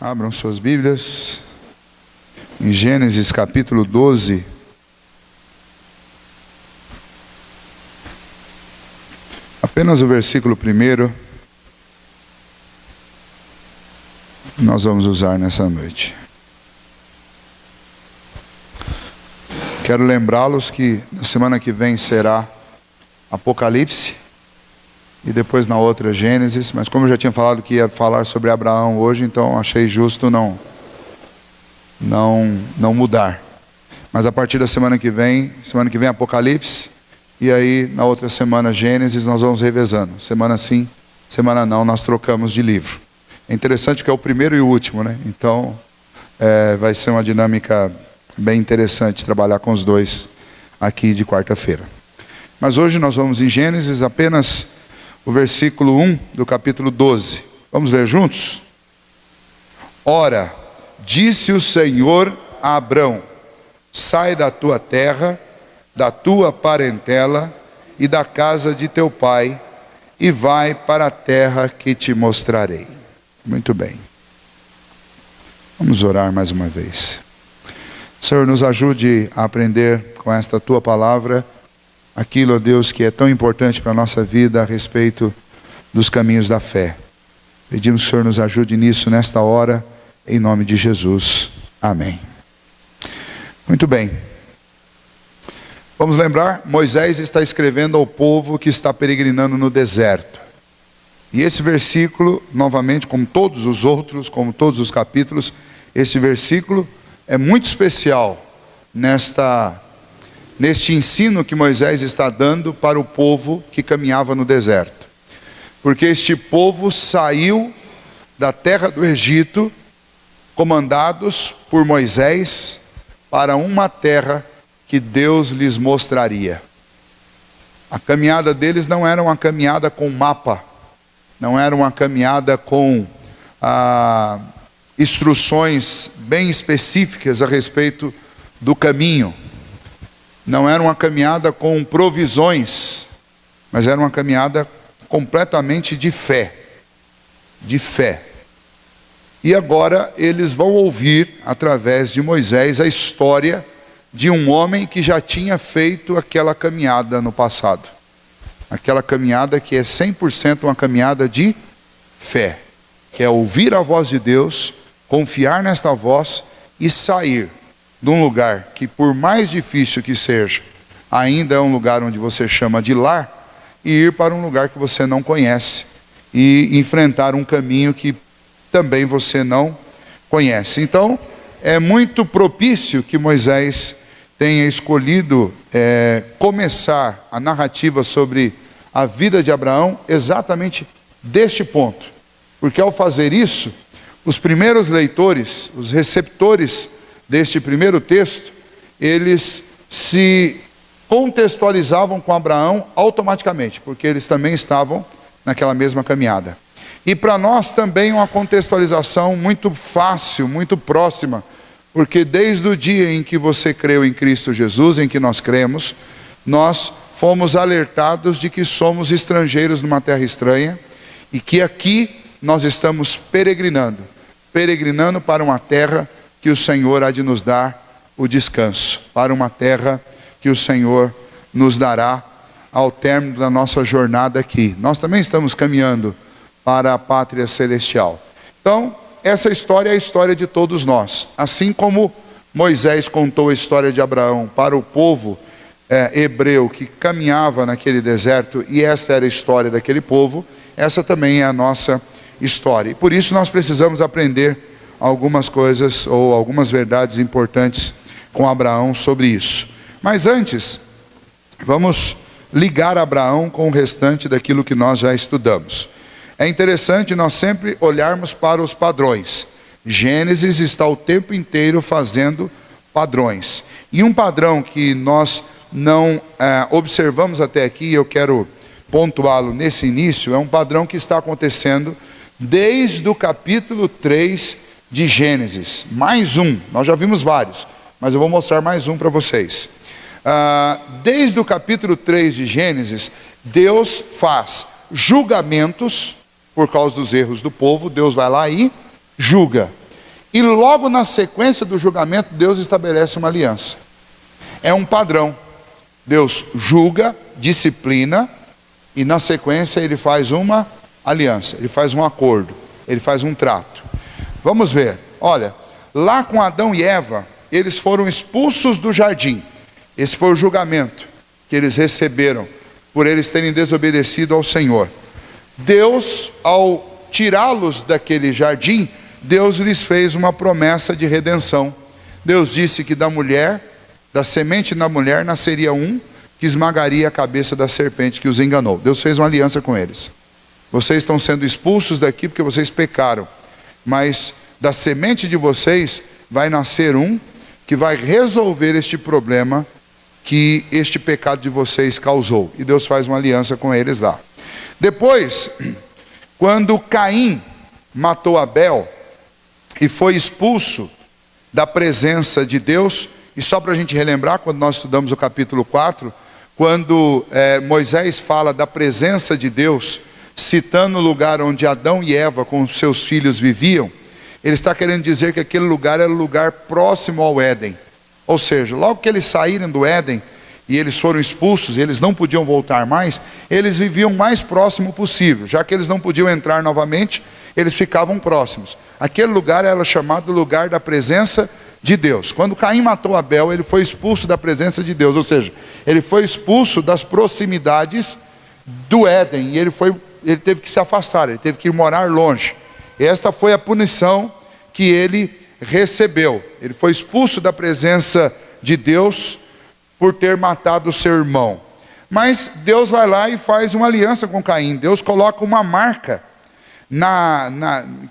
Abram suas Bíblias em Gênesis capítulo 12. Apenas o versículo 1 nós vamos usar nessa noite. Quero lembrá-los que na semana que vem será Apocalipse e depois na outra Gênesis, mas como eu já tinha falado que ia falar sobre Abraão hoje, então achei justo não mudar. Mas a partir da semana que vem Apocalipse, e aí na outra semana Gênesis, nós vamos revezando. Semana sim, semana não, nós trocamos de livro. É interessante que é o primeiro e o último, né? Então vai ser uma dinâmica bem interessante trabalhar com os dois aqui de quarta-feira. Mas hoje nós vamos em Gênesis, apenas o versículo 1 do capítulo 12. Vamos ler juntos? Ora, disse o Senhor a Abrão: sai da tua terra, da tua parentela e da casa de teu pai, e vai para a terra que te mostrarei. Muito bem. Vamos orar mais uma vez. Senhor, nos ajude a aprender com esta tua palavra aquilo, ó Deus, que é tão importante para a nossa vida a respeito dos caminhos da fé. Pedimos que o Senhor nos ajude nisso nesta hora, em nome de Jesus. Amém. Muito bem. Vamos lembrar, Moisés está escrevendo ao povo que está peregrinando no deserto. E esse versículo, novamente, como todos os outros, como todos os capítulos, esse versículo é muito especial neste ensino que Moisés está dando para o povo que caminhava no deserto. Porque este povo saiu da terra do Egito, comandados por Moisés, para uma terra que Deus lhes mostraria. A caminhada deles não era uma caminhada com mapa, não era uma caminhada com instruções bem específicas a respeito do caminho. Não era uma caminhada com provisões, mas era uma caminhada completamente de fé. De fé. E agora eles vão ouvir, através de Moisés, a história de um homem que já tinha feito aquela caminhada no passado. Aquela caminhada que é 100% uma caminhada de fé. Que é ouvir a voz de Deus, confiar nesta voz e sair de um lugar que, por mais difícil que seja, ainda é um lugar onde você chama de lar, e ir para um lugar que você não conhece e enfrentar um caminho que também você não conhece. Então, é muito propício que Moisés tenha escolhido começar a narrativa sobre a vida de Abraão exatamente deste ponto. Porque ao fazer isso, os primeiros leitores, os receptores deste primeiro texto, eles se contextualizavam com Abraão automaticamente, porque eles também estavam naquela mesma caminhada. E para nós também uma contextualização muito fácil, muito próxima, porque desde o dia em que você creu em Cristo Jesus, em que nós cremos, nós fomos alertados de que somos estrangeiros numa terra estranha, e que aqui nós estamos peregrinando para uma terra que o Senhor há de nos dar o descanso, para uma terra que o Senhor nos dará ao término da nossa jornada aqui. Nós também estamos caminhando para a pátria celestial. Então, essa história é a história de todos nós. Assim como Moisés contou a história de Abraão para o povo hebreu que caminhava naquele deserto, e essa era a história daquele povo, essa também é a nossa história. E por isso nós precisamos aprender algumas coisas ou algumas verdades importantes com Abraão sobre isso. Mas antes, vamos ligar Abraão com o restante daquilo que nós já estudamos. É interessante nós sempre olharmos para os padrões. Gênesis está o tempo inteiro fazendo padrões. E um padrão que nós não observamos até aqui, eu quero pontuá-lo nesse início, é um padrão que está acontecendo desde o capítulo 3 de Gênesis. Mais um, nós já vimos vários, mas eu vou mostrar mais um para vocês. Desde o capítulo 3 de Gênesis, Deus faz julgamentos por causa dos erros do povo. Deus vai lá e julga. E logo na sequência do julgamento, Deus estabelece uma aliança. É um padrão. Deus julga, disciplina, e na sequência ele faz uma aliança, ele faz um acordo, ele faz um trato. Vamos ver, olha, lá com Adão e Eva, eles foram expulsos do jardim. Esse foi o julgamento que eles receberam por eles terem desobedecido ao Senhor. Deus, ao tirá-los daquele jardim, Deus lhes fez uma promessa de redenção. Deus disse que da mulher, da semente da mulher, nasceria um que esmagaria a cabeça da serpente que os enganou. Deus fez uma aliança com eles. Vocês estão sendo expulsos daqui porque vocês pecaram, mas da semente de vocês vai nascer um que vai resolver este problema que este pecado de vocês causou. E Deus faz uma aliança com eles lá. Depois, quando Caim matou Abel e foi expulso da presença de Deus, e só para a gente relembrar, quando nós estudamos o capítulo 4, quando Moisés fala da presença de Deus, citando o lugar onde Adão e Eva com seus filhos viviam, ele está querendo dizer que aquele lugar era o lugar próximo ao Éden. Ou seja, logo que eles saíram do Éden e eles foram expulsos, e eles não podiam voltar mais, eles viviam o mais próximo possível. Já que eles não podiam entrar novamente, eles ficavam próximos. Aquele lugar era chamado lugar da presença de Deus. Quando Caim matou Abel, ele foi expulso da presença de Deus, ou seja, ele foi expulso das proximidades do Éden, e ele teve que se afastar, ele teve que ir morar longe. E esta foi a punição que ele recebeu. Ele foi expulso da presença de Deus por ter matado o seu irmão. Mas Deus vai lá e faz uma aliança com Caim. Deus coloca uma marca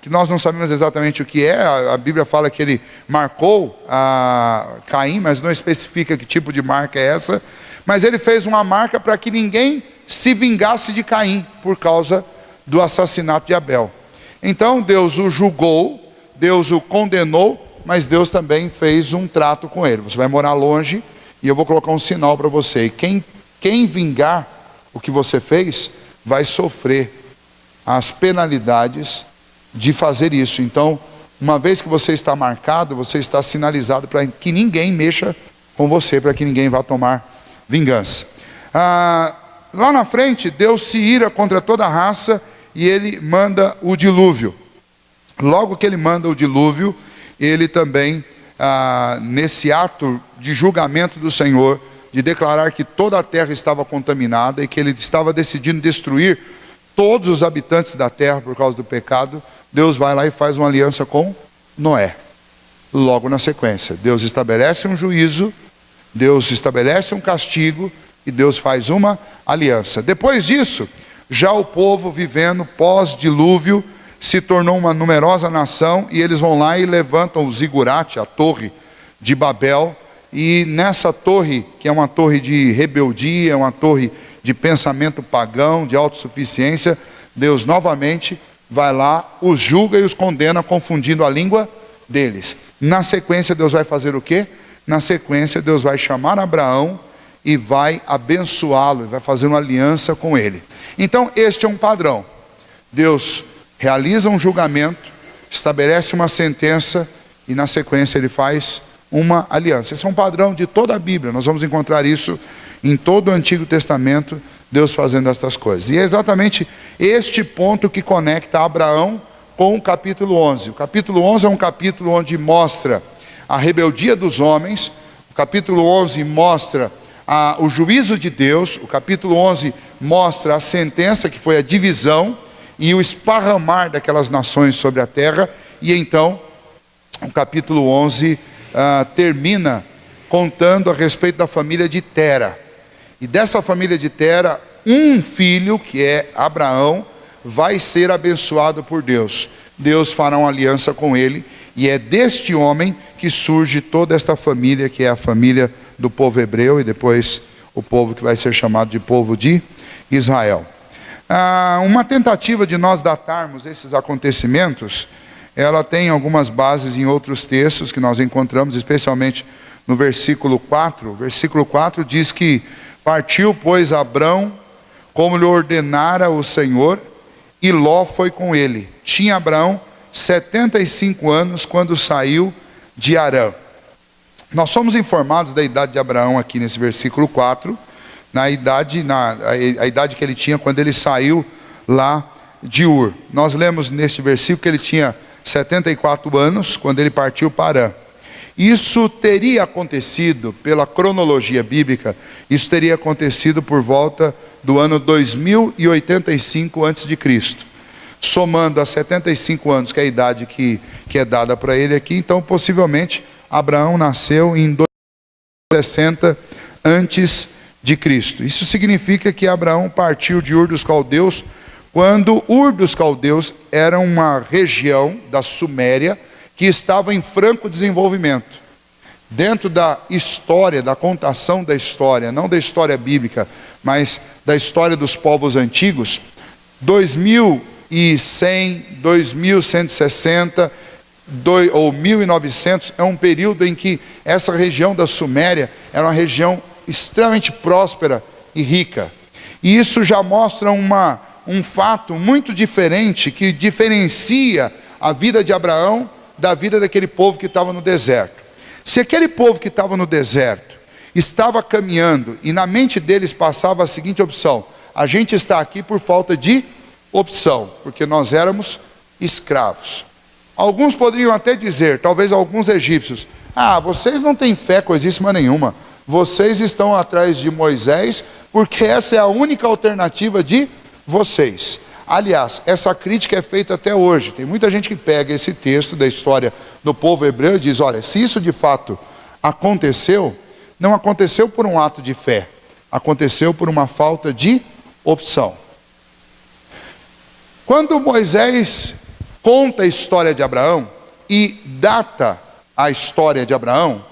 que nós não sabemos exatamente o que é. A Bíblia fala que ele marcou a Caim, mas não especifica que tipo de marca é essa. Mas ele fez uma marca para que ninguém se vingasse de Caim por causa do assassinato de Abel. Então Deus o julgou, Deus o condenou, mas Deus também fez um trato com ele. Você vai morar longe e eu vou colocar um sinal para você. E quem vingar o que você fez vai sofrer as penalidades de fazer isso. Então, uma vez que você está marcado, você está sinalizado para que ninguém mexa com você, para que ninguém vá tomar vingança. Lá na frente, Deus se ira contra toda a raça e ele manda o dilúvio. Logo que ele manda o dilúvio, ele também, nesse ato de julgamento do Senhor, de declarar que toda a terra estava contaminada e que ele estava decidindo destruir todos os habitantes da terra por causa do pecado, Deus vai lá e faz uma aliança com Noé. Logo na sequência, Deus estabelece um juízo, Deus estabelece um castigo e Deus faz uma aliança. Depois disso, já o povo vivendo pós-dilúvio se tornou uma numerosa nação e eles vão lá e levantam o zigurate, a torre de Babel, e nessa torre, que é uma torre de rebeldia, é uma torre de pensamento pagão, de autossuficiência, Deus novamente vai lá, os julga e os condena, confundindo a língua deles. Na sequência, Deus vai fazer o quê? Na sequência, Deus vai chamar Abraão e vai abençoá-lo, e vai fazer uma aliança com ele. Então, este é um padrão. Deus realiza um julgamento, estabelece uma sentença, e na sequência ele faz uma aliança. Esse é um padrão de toda a Bíblia. Nós vamos encontrar isso em todo o Antigo Testamento, Deus fazendo estas coisas. E é exatamente este ponto que conecta Abraão com o capítulo 11. O capítulo 11 é um capítulo onde mostra a rebeldia dos homens. O capítulo 11 mostra o juízo de Deus. O capítulo 11 mostra a sentença, que foi a divisão e o esparramar daquelas nações sobre a terra. E então, o capítulo 11 termina contando a respeito da família de Tera. E dessa família de Tera, um filho, que é Abraão, vai ser abençoado por Deus. Deus fará uma aliança com ele, e é deste homem que surge toda esta família, que é a família do povo hebreu, e depois o povo que vai ser chamado de povo de Israel. Uma tentativa de nós datarmos esses acontecimentos, ela tem algumas bases em outros textos que nós encontramos, especialmente no versículo 4. O versículo 4 diz que partiu, pois, Abrão, como lhe ordenara o Senhor, e Ló foi com ele. Tinha Abraão 75 anos quando saiu de Harã. Nós somos informados da idade de Abraão aqui nesse versículo 4, a idade que ele tinha quando ele saiu lá de Ur. Nós lemos neste versículo que ele tinha 74 anos quando ele partiu para Harã. Isso teria acontecido, pela cronologia bíblica, isso teria acontecido por volta do ano 2085 a.C., somando a 75 anos, que é a idade que é dada para ele aqui. Então, possivelmente, Abraão nasceu em 260 a.C. Isso significa que Abraão partiu de Ur dos Caldeus, quando Ur dos Caldeus era uma região da Suméria, que estava em franco desenvolvimento. Dentro da história, da contação da história, não da história bíblica, mas da história dos povos antigos, 2100, 2160 ou 1900 é um período em que essa região da Suméria era uma região extremamente próspera e rica. E isso já mostra um fato muito diferente, que diferencia a vida de Abraão da vida daquele povo que estava no deserto. Se aquele povo que estava no deserto estava caminhando e na mente deles passava a seguinte opção: a gente está aqui por falta de opção, porque nós éramos escravos. Alguns poderiam até dizer, talvez alguns egípcios: vocês não têm fé coisíssima nenhuma, vocês estão atrás de Moisés porque essa é a única alternativa de vocês. Aliás, essa crítica é feita até hoje. Tem muita gente que pega esse texto da história do povo hebreu e diz: olha, se isso de fato aconteceu, não aconteceu por um ato de fé, aconteceu por uma falta de opção. Quando Moisés conta a história de Abraão e data a história de Abraão,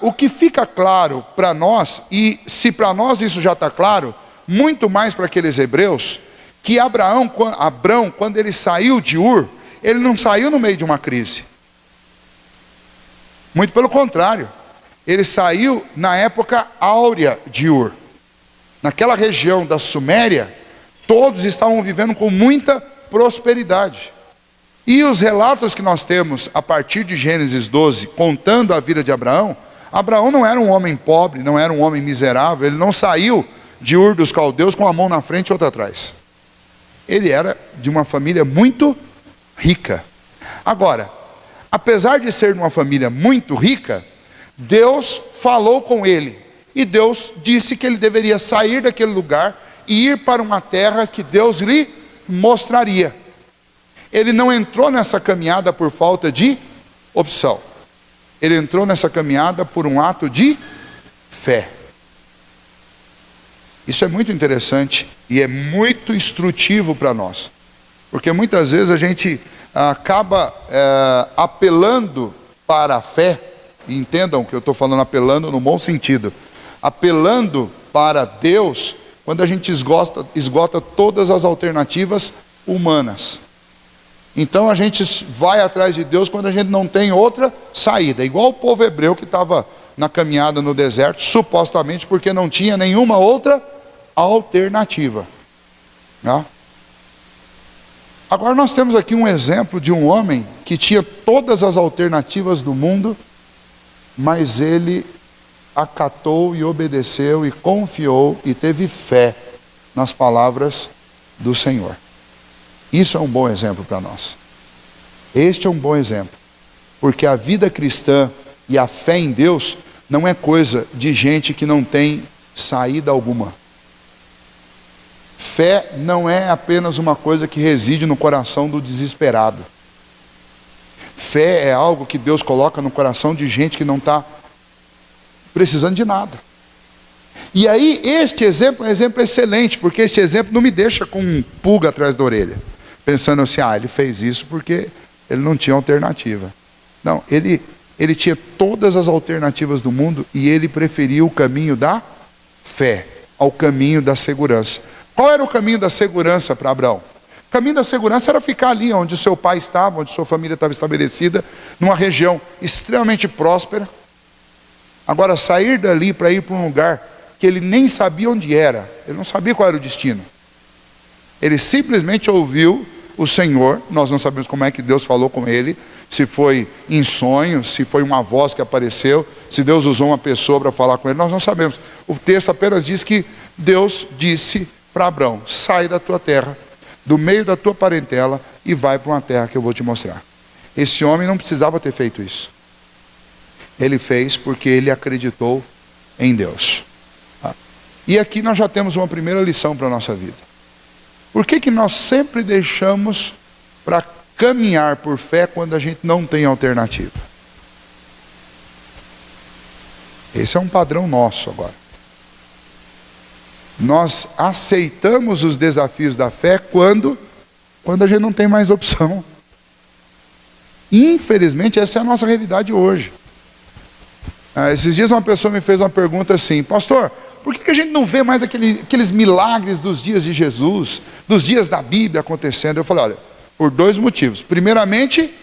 o que fica claro para nós, e se para nós isso já está claro, muito mais para aqueles hebreus, que Abraão, quando ele saiu de Ur, ele não saiu no meio de uma crise. Muito pelo contrário, ele saiu na época áurea de Ur. Naquela região da Suméria, todos estavam vivendo com muita prosperidade. E os relatos que nós temos a partir de Gênesis 12, contando a vida de Abraão, Abraão não era um homem pobre, não era um homem miserável, ele não saiu de Ur dos Caldeus com a mão na frente e outra atrás. Ele era de uma família muito rica. Agora, apesar de ser de uma família muito rica, Deus falou com ele. E Deus disse que ele deveria sair daquele lugar e ir para uma terra que Deus lhe mostraria. Ele não entrou nessa caminhada por falta de opção. Ele entrou nessa caminhada por um ato de fé. Isso é muito interessante e é muito instrutivo para nós. Porque muitas vezes a gente acaba apelando para a fé, e entendam que eu estou falando apelando no bom sentido, apelando para Deus, quando a gente esgota todas as alternativas humanas. Então a gente vai atrás de Deus quando a gente não tem outra saída. Igual o povo hebreu que estava na caminhada no deserto, supostamente porque não tinha nenhuma outra alternativa. Agora nós temos aqui um exemplo de um homem que tinha todas as alternativas do mundo, mas ele acatou e obedeceu e confiou e teve fé nas palavras do Senhor. Isso é um bom exemplo para nós. Este é um bom exemplo, porque a vida cristã e a fé em Deus não é coisa de gente que não tem saída alguma. Fé não é apenas uma coisa que reside no coração do desesperado. Fé é algo que Deus coloca no coração de gente que não está precisando de nada. E aí este exemplo é um exemplo excelente, porque este exemplo não me deixa com um pulga atrás da orelha, pensando assim, ele fez isso porque ele não tinha alternativa. Não, ele tinha todas as alternativas do mundo e ele preferiu o caminho da fé ao caminho da segurança. Qual era o caminho da segurança para Abraão? O caminho da segurança era ficar ali onde seu pai estava, onde sua família estava estabelecida, numa região extremamente próspera. Agora, sair dali para ir para um lugar que ele nem sabia onde era, ele não sabia qual era o destino. Ele simplesmente ouviu o Senhor. Nós não sabemos como é que Deus falou com ele, se foi em sonho, se foi uma voz que apareceu, se Deus usou uma pessoa para falar com ele, nós não sabemos. O texto apenas diz que Deus disse para Abraão: sai da tua terra, do meio da tua parentela, e vai para uma terra que eu vou te mostrar. Esse homem não precisava ter feito isso. Ele fez porque ele acreditou em Deus. E aqui nós já temos uma primeira lição para a nossa vida. Por que nós sempre deixamos para caminhar por fé quando a gente não tem alternativa? Esse é um padrão nosso agora. Nós aceitamos os desafios da fé quando a gente não tem mais opção. Infelizmente, essa é a nossa realidade hoje. Esses dias uma pessoa me fez uma pergunta assim: pastor, por que a gente não vê mais aqueles milagres dos dias de Jesus, dos dias da Bíblia acontecendo? Eu falei: olha, por dois motivos. Primeiramente,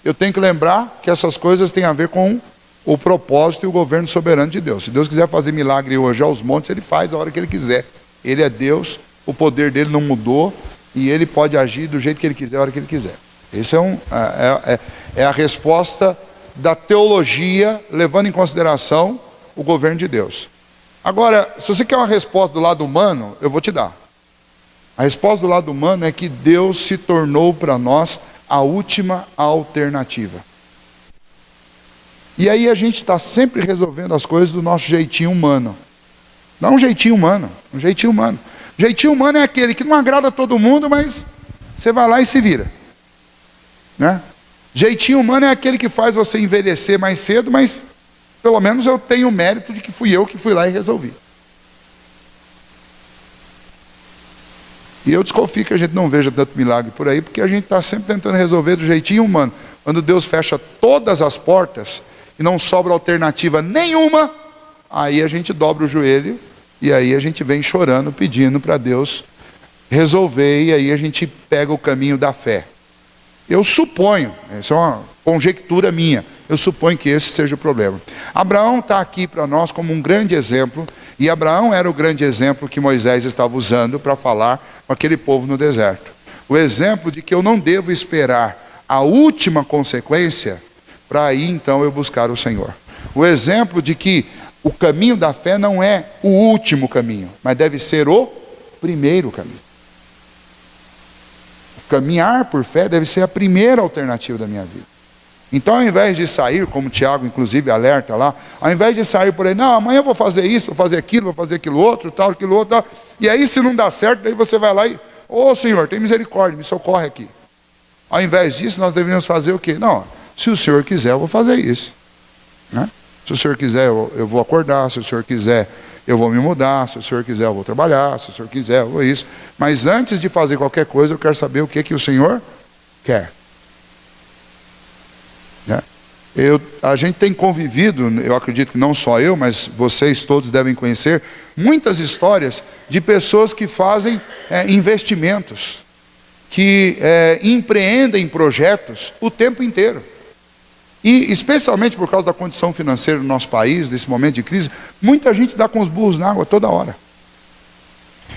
eu tenho que lembrar que essas coisas têm a ver com o propósito e o governo soberano de Deus. Se Deus quiser fazer milagre hoje aos montes, Ele faz a hora que Ele quiser. Ele é Deus, o poder dele não mudou, e Ele pode agir do jeito que Ele quiser, a hora que Ele quiser. Essa é a resposta da teologia, levando em consideração o governo de Deus. Agora, se você quer uma resposta do lado humano, eu vou te dar. A resposta do lado humano é que Deus se tornou para nós a última alternativa. E aí a gente está sempre resolvendo as coisas do nosso jeitinho humano. Não um jeitinho humano, um jeitinho humano. O jeitinho humano é aquele que não agrada a todo mundo, mas você vai lá e se vira, né? Jeitinho humano é aquele que faz você envelhecer mais cedo, mas pelo menos eu tenho o mérito de que fui eu que fui lá e resolvi. E eu desconfio que a gente não veja tanto milagre por aí, porque a gente está sempre tentando resolver do jeitinho humano. Quando Deus fecha todas as portas e não sobra alternativa nenhuma, aí a gente dobra o joelho e aí a gente vem chorando, pedindo para Deus resolver, e aí a gente pega o caminho da fé. Eu suponho, essa é uma conjectura minha, eu suponho que esse seja o problema. Abraão está aqui para nós como um grande exemplo, e Abraão era o grande exemplo que Moisés estava usando para falar com aquele povo no deserto. O exemplo de que eu não devo esperar a última consequência para aí então eu buscar o Senhor. O exemplo de que o caminho da fé não é o último caminho, mas deve ser o primeiro caminho. Caminhar por fé deve ser a primeira alternativa da minha vida. Então, ao invés de sair, como o Tiago inclusive alerta lá, ao invés de sair por aí, não, amanhã eu vou fazer isso, vou fazer aquilo outro, tal, aquilo outro, tal. E aí se não dá certo, daí você vai lá e, ô Senhor, tem misericórdia, me socorre aqui. Ao invés disso, nós deveríamos fazer o quê? Não, se o Senhor quiser, eu vou fazer isso, né? Se o Senhor quiser, eu vou acordar, se o Senhor quiser, eu vou me mudar, se o Senhor quiser eu vou trabalhar, se o Senhor quiser eu vou isso. Mas antes de fazer qualquer coisa, eu quero saber o que o Senhor quer. Né? A gente tem convivido, eu acredito que não só eu, mas vocês todos devem conhecer, muitas histórias de pessoas que fazem investimentos, que empreendem projetos o tempo inteiro. E especialmente por causa da condição financeira do nosso país, desse momento de crise, muita gente dá com os burros na água toda hora.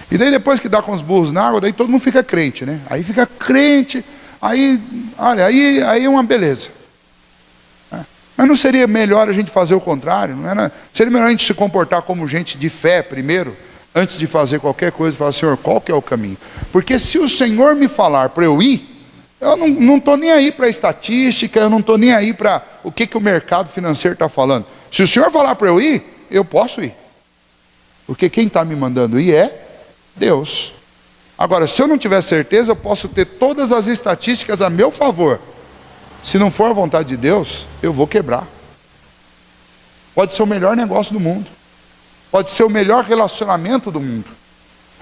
E daí depois que dá com os burros na água, daí todo mundo fica crente, né? Aí fica crente, aí, olha, aí é uma beleza. Mas não seria melhor a gente fazer o contrário? Não era? Seria melhor a gente se comportar como gente de fé primeiro, antes de fazer qualquer coisa, falar: Senhor, qual que é o caminho? Porque se o Senhor me falar para eu ir, eu não estou nem aí para a estatística, eu não estou nem aí para o que o mercado financeiro está falando. Se o Senhor falar para eu ir, eu posso ir. Porque quem está me mandando ir é Deus. Agora, se eu não tiver certeza, eu posso ter todas as estatísticas a meu favor. Se não for a vontade de Deus, eu vou quebrar. Pode ser o melhor negócio do mundo. Pode ser o melhor relacionamento do mundo.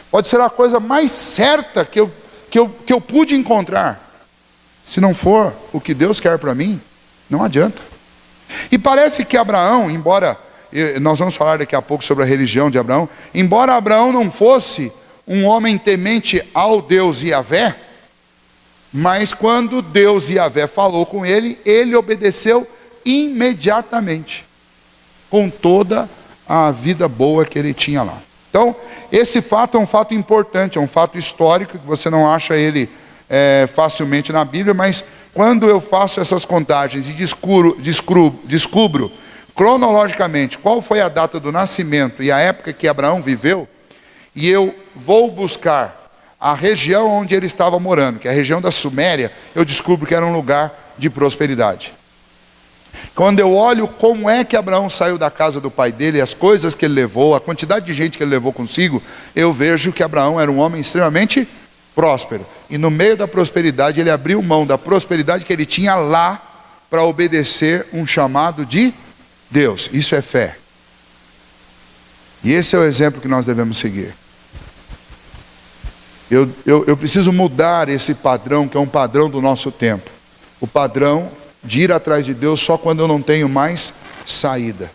Pode ser a coisa mais certa que eu pude encontrar. Se não for o que Deus quer para mim, não adianta. E parece que Abraão, embora, nós vamos falar daqui a pouco sobre a religião de Abraão, embora Abraão não fosse um homem temente ao Deus Yahvé, mas quando Deus Yahvé falou com ele, ele obedeceu imediatamente, com toda a vida boa que ele tinha lá. Então, esse fato é um fato importante, é um fato histórico, que você não acha ele facilmente na Bíblia, mas quando eu faço essas contagens e descubro cronologicamente qual foi a data do nascimento e a época que Abraão viveu, e eu vou buscar a região onde ele estava morando, que é a região da Suméria, eu descubro que era um lugar de prosperidade. Quando eu olho como é que Abraão saiu da casa do pai dele, as coisas que ele levou, a quantidade de gente que ele levou consigo, eu vejo que Abraão era um homem extremamente próspero. E no meio da prosperidade, ele abriu mão da prosperidade que ele tinha lá para obedecer um chamado de Deus. Isso é fé. E esse é o exemplo que nós devemos seguir. Eu preciso mudar esse padrão, que é um padrão do nosso tempo. O padrão de ir atrás de Deus só quando eu não tenho mais saída.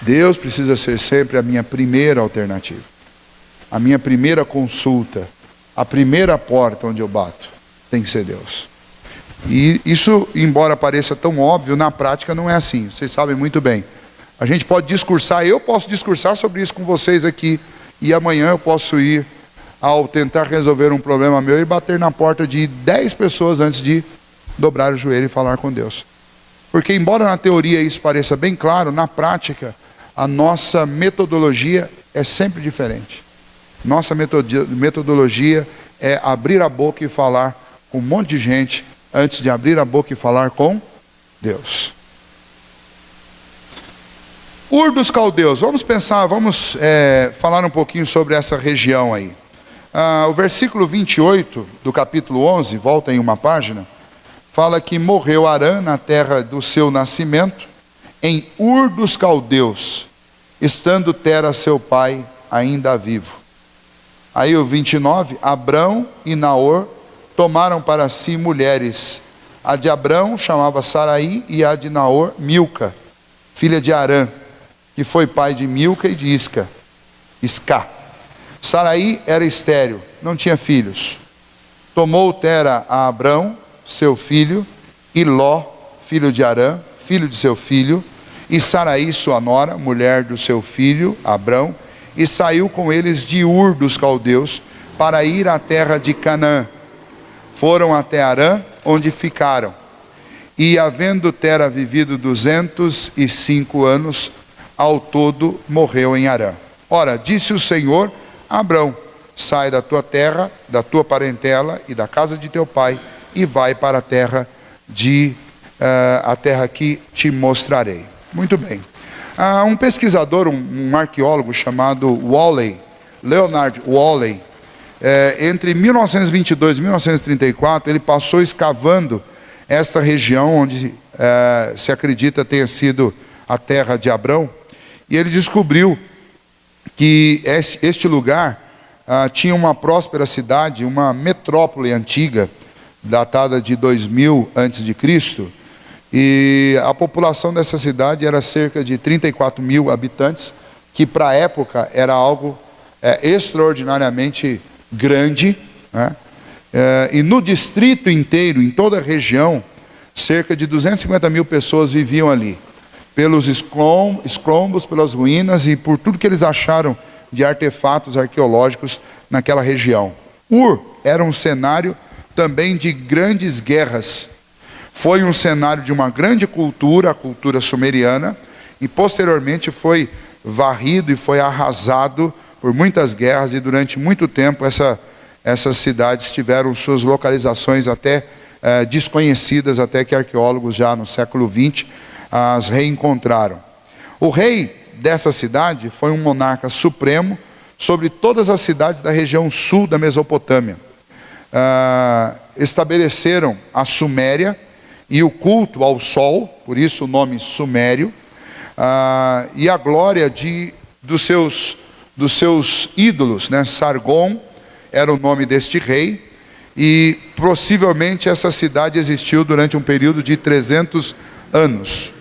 Deus precisa ser sempre a minha primeira alternativa, a minha primeira consulta, a primeira porta onde eu bato tem que ser Deus. E isso, embora pareça tão óbvio, na prática não é assim. Vocês sabem muito bem. A gente pode discursar, eu posso discursar sobre isso com vocês aqui, e amanhã eu posso ir ao tentar resolver um problema meu e bater na porta de 10 pessoas antes de dobrar o joelho e falar com Deus. Porque embora na teoria isso pareça bem claro, na prática a nossa metodologia é sempre diferente. Nossa metodologia é abrir a boca e falar com um monte de gente antes de abrir a boca e falar com Deus. Ur dos Caldeus, vamos pensar, vamos falar um pouquinho sobre essa região aí. O versículo 28 do capítulo 11, volta em uma página, fala que morreu Arã na terra do seu nascimento, em Ur dos Caldeus, estando Tera seu pai ainda vivo. Aí o 29, Abrão e Naor tomaram para si mulheres. A de Abrão chamava Saraí e a de Naor Milca, filha de Arã, que foi pai de Milca e de Isca. Saraí era estéril, não tinha filhos. Tomou Tera a Abrão, seu filho, e Ló, filho de Arã, filho de seu filho, e Saraí, sua nora, mulher do seu filho, Abrão, e saiu com eles de Ur dos Caldeus, para ir à terra de Canaã. Foram até Arã, onde ficaram. E havendo Tera vivido 205 anos, ao todo morreu em Arã. Ora, disse o Senhor a Abrão: sai da tua terra, da tua parentela e da casa de teu pai, e vai para a terra que te mostrarei. Muito bem. Um pesquisador, um arqueólogo chamado Leonard Woolley, entre 1922 e 1934, ele passou escavando esta região onde se acredita tenha sido a terra de Abrão, e ele descobriu que este lugar tinha uma próspera cidade, uma metrópole antiga, datada de 2000 a.C., e a população dessa cidade era cerca de 34 mil habitantes, que para a época era algo extraordinariamente grande, né? E no distrito inteiro, em toda a região, cerca de 250 mil pessoas viviam ali, pelos escombros, pelas ruínas e por tudo que eles acharam de artefatos arqueológicos naquela região. Ur era um cenário também de grandes guerras. Foi um cenário de uma grande cultura, a cultura sumeriana, e posteriormente foi varrido e foi arrasado por muitas guerras, e durante muito tempo essas cidades tiveram suas localizações até desconhecidas, até que arqueólogos já no século XX as reencontraram. O rei dessa cidade foi um monarca supremo sobre todas as cidades da região sul da Mesopotâmia. Estabeleceram a Suméria e o culto ao sol, por isso o nome Sumério, e a glória dos seus ídolos, né? Sargon era o nome deste rei, e possivelmente essa cidade existiu durante um período de 300 anos.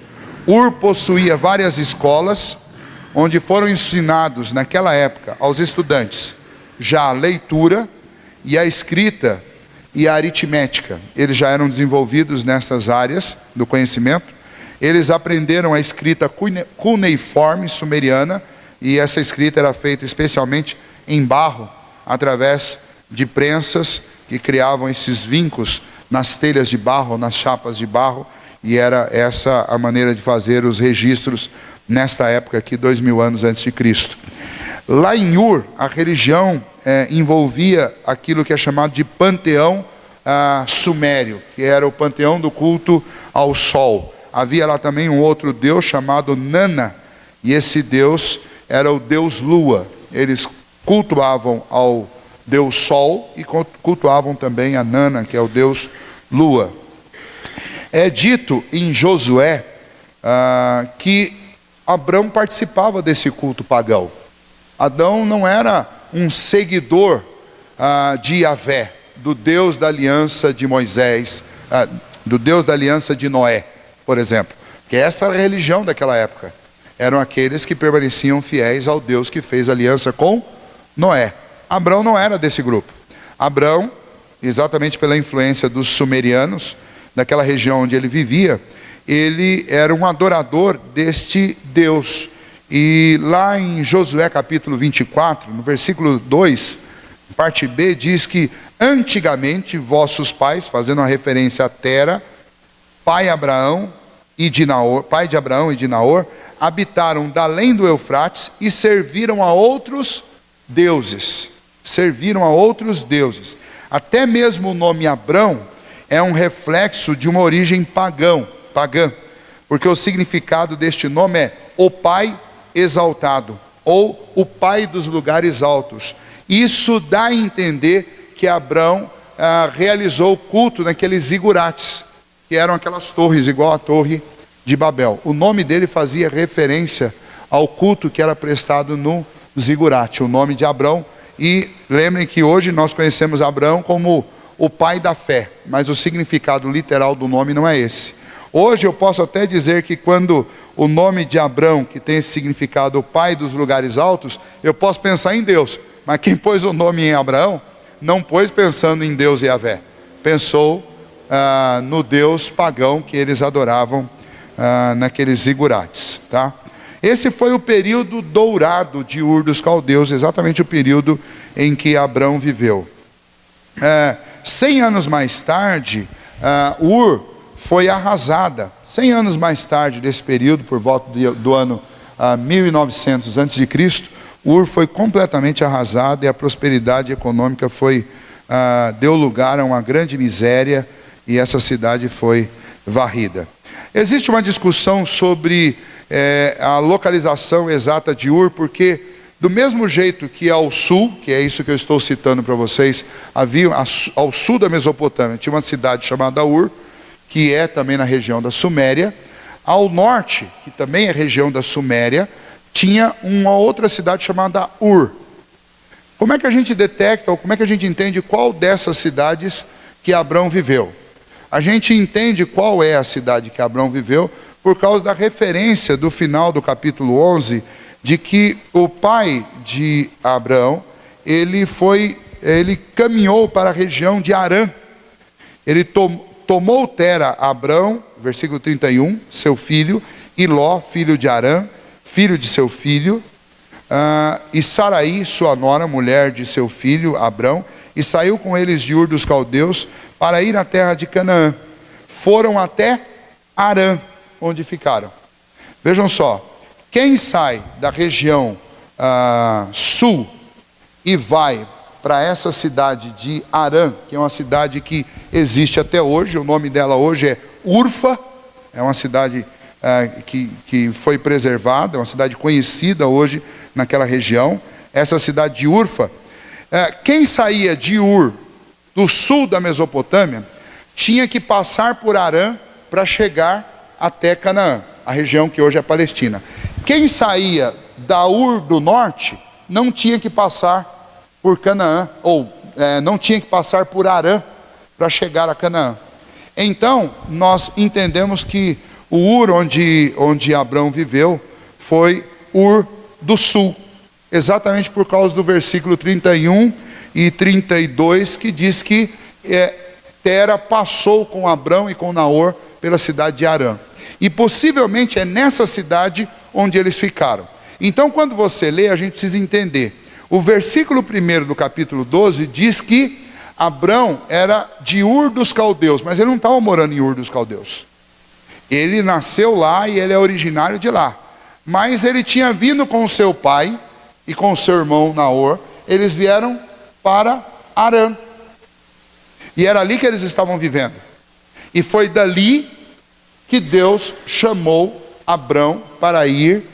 Ur possuía várias escolas, onde foram ensinados naquela época aos estudantes já a leitura e a escrita e a aritmética. Eles já eram desenvolvidos nessas áreas do conhecimento. Eles aprenderam a escrita cuneiforme sumeriana, e essa escrita era feita especialmente em barro, através de prensas que criavam esses vincos nas telhas de barro, nas chapas de barro, e era essa a maneira de fazer os registros nesta época aqui, 2000 anos antes de Cristo. Lá em Ur, a religião envolvia aquilo que é chamado de panteão sumério, que era o panteão do culto ao sol. Havia lá também um outro deus chamado Nana, e esse deus era o deus Lua. Eles cultuavam ao deus Sol e cultuavam também a Nana, que é o deus Lua. É dito em Josué que Abrão participava desse culto pagão. Adão não era um seguidor de Yahvé, do Deus da aliança de Moisés, do Deus da aliança de Noé, por exemplo. Que essa era a religião daquela época. Eram aqueles que permaneciam fiéis ao Deus que fez aliança com Noé. Abrão não era desse grupo. Abrão, exatamente pela influência dos sumerianos, daquela região onde ele vivia, ele era um adorador deste Deus. E lá em Josué capítulo 24, no versículo 2, parte B, diz que antigamente vossos pais, fazendo uma referência a Tera, pai de Abraão e de Naor, habitaram da além do Eufrates e serviram a outros deuses. Até mesmo o nome Abrão é um reflexo de uma origem pagã, porque o significado deste nome é o pai exaltado, ou o pai dos lugares altos. Isso dá a entender que Abrão realizou o culto naqueles zigurates, que eram aquelas torres, igual a torre de Babel. O nome dele fazia referência ao culto que era prestado no zigurate, o nome de Abrão. E lembrem que hoje nós conhecemos Abrão como o pai da fé, mas o significado literal do nome não é esse. Hoje eu posso até dizer que quando o nome de Abrão, que tem esse significado, o pai dos lugares altos, eu posso pensar em Deus, mas quem pôs o nome em Abraão, não pôs pensando em Deus e Yahvé, pensou no Deus pagão que eles adoravam naqueles zigurates, tá? Esse foi o período dourado de Ur dos Caldeus, exatamente o período em que Abrão viveu. 100 anos mais tarde, Ur foi arrasada. 100 anos mais tarde desse período, por volta do ano 1900 a.C., Ur foi completamente arrasada e a prosperidade econômica deu lugar a uma grande miséria e essa cidade foi varrida. Existe uma discussão sobre a localização exata de Ur, porque do mesmo jeito que ao sul, que é isso que eu estou citando para vocês, havia ao sul da Mesopotâmia, tinha uma cidade chamada Ur, que é também na região da Suméria. Ao norte, que também é região da Suméria, tinha uma outra cidade chamada Ur. Como é que a gente detecta, ou como é que a gente entende qual dessas cidades que Abrão viveu? A gente entende qual é a cidade que Abrão viveu por causa da referência do final do capítulo 11, de que o pai de Abrão, ele caminhou para a região de Harã. Ele tomou Tera, Abrão, versículo 31, seu filho, e Ló, filho de Harã, filho de seu filho, e Saraí, sua nora, mulher de seu filho, Abrão, e saiu com eles de Ur dos Caldeus para ir à terra de Canaã. Foram até Harã, onde ficaram. Vejam só, quem sai da região sul e vai para essa cidade de Harã, que é uma cidade que existe até hoje, o nome dela hoje é Urfa, é uma cidade que foi preservada, é uma cidade conhecida hoje naquela região. Essa cidade de Urfa, quem saía de Ur, do sul da Mesopotâmia, tinha que passar por Harã para chegar até Canaã, a região que hoje é Palestina. Quem saía da Ur do norte, não tinha que passar por Canaã, ou não tinha que passar por Harã para chegar a Canaã. Então, nós entendemos que o Ur onde Abrão viveu foi Ur do sul, exatamente por causa do versículo 31 e 32, que diz que Tera passou com Abrão e com Naor pela cidade de Harã. E possivelmente é nessa cidade onde eles ficaram. Então, quando você lê, a gente precisa entender. O versículo 1 do capítulo 12 diz que Abrão era de Ur dos Caldeus, mas ele não estava morando em Ur dos Caldeus. Ele nasceu lá e ele é originário de lá. Mas ele tinha vindo com o seu pai e com o seu irmão Naor. Eles vieram para Harã. E era ali que eles estavam vivendo. E foi dali que Deus chamou Abrão para ir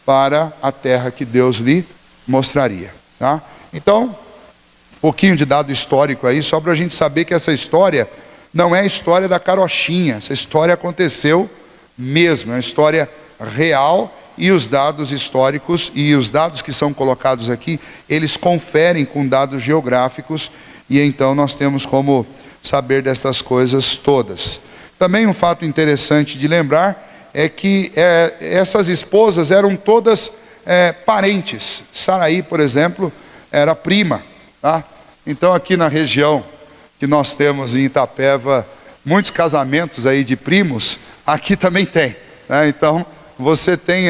para a terra que Deus lhe mostraria. Tá? Então, um pouquinho de dado histórico aí, só para a gente saber que essa história não é a história da carochinha. Essa história aconteceu mesmo, é uma história real, e os dados históricos e os dados que são colocados aqui, eles conferem com dados geográficos, e então nós temos como saber destas coisas todas. Também um fato interessante de lembrar é que essas esposas eram todas parentes. Saraí, por exemplo, era prima. Tá? Então aqui na região que nós temos em Itapeva, muitos casamentos aí de primos, aqui também tem. Né? Então você tem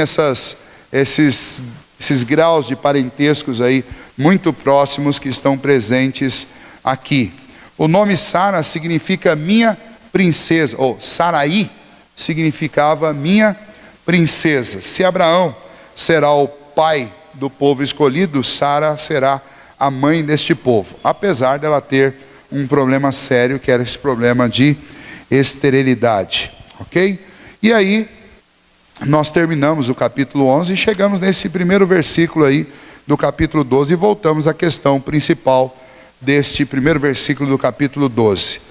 esses graus de parentescos aí muito próximos que estão presentes aqui. O nome Sara significa minha princesa, ou Saraí significava minha princesa. Se Abraão será o pai do povo escolhido, Sara será a mãe deste povo, apesar dela ter um problema sério, que era esse problema de esterilidade, ok? E aí, nós terminamos o capítulo 11 e chegamos nesse primeiro versículo aí do capítulo 12 e voltamos à questão principal deste primeiro versículo do capítulo 12.